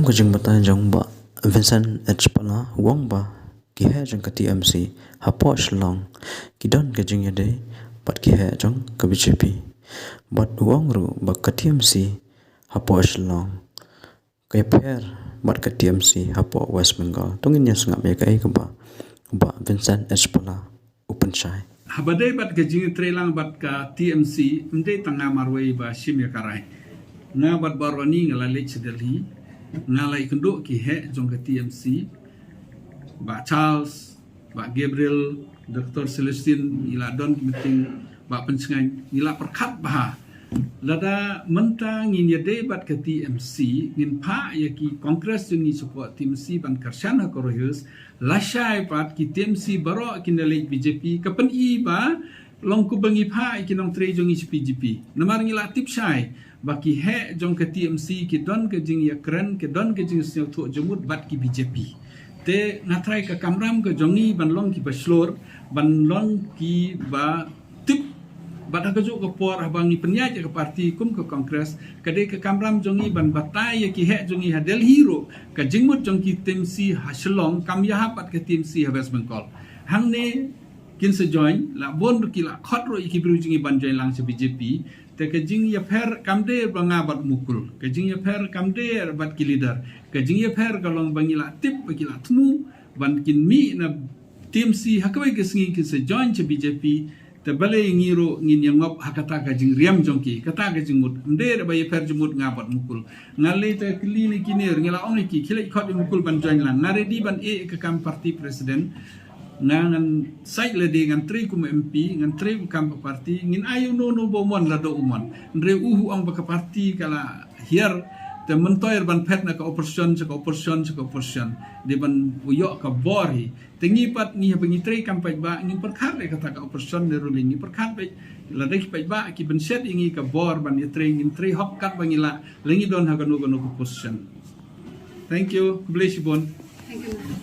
Kam kajing bata jang ba Vincent H pala wong ba ki he jang ka TMC hapo shlong ki don kajing yade bat ki he jang ka BJP bat wong ru ba ka TMC hapo shlong kay per bat ka TMC hapo West Bengal tungin nya sngap ya kai ka ba Vincent H pala open shai habadai bat kajing trelang bat ka TMC mde tanga marwai ba shimya karai nga bat barwani ngala lech Delhi ngala ikunduk ki he jong ka TMC ba Charles ba Gabriel Dr. Celestine ila don meeting ba pencengai ila perkat bah lada mentang ngin yade bat ka TMC ngin pa ya ki kongres jong ni support TMC ban karsana koroyus lashai pat ki TMC baro kinale BJP kapan i ba long ku bangi pha ikinong tre jong i PGP namar ngila tip shai baki he jong ke TMC ki don ke jing ya kren ke don ke jing sel thu jemut bat ki BJP te ngatrai ke kamram ke jongi ban long ki baslor ban long ki ba tip bat ha jo ke por abang ni penyaj ke parti kum ke kongres kade ke kamram jongi ban batai ya ki he jongi ha Delhi ro ke jingmut jong ki TMC ha shlong kam ya hapat ke TMC ha West Bengal hang ne kin se join la bon ki la khot ro ki bru jingi ban join lang se BJP te ke jing ya per kamde banga bat mukul ke jing ya per kamde bat ki leader ke jing ya per kalong bangila tip bakila tmu ban kin mi na TMC hakwe ke singi kin se join che BJP te bale ngiro ngin yang ngop hakata ka jing riam jongki kata ka jing mut mde ba ya per jumut ngabat mukul ngale te kli ni kinir ngila ong ki khile khot mukul ban join lan ngare di ban e ke kam parti presiden ngan site le de ngan tri kum MP ngan tri kam parti ngin ayu no bomon la do umon ndre uhu ang baka parti kala hier te mentoyer ban pet na ka opposition de ban uyo ka bori te ngipat ngi bangi tri kam paj ba ngi perkhat le kata ka opposition de ruling ngi perkhat be la de paj ba ki ban set ngi ka bor ban ye tri ngin tri hok kat bangi la lengi don ha ka no opposition. Thank you bless you bon. Thank you.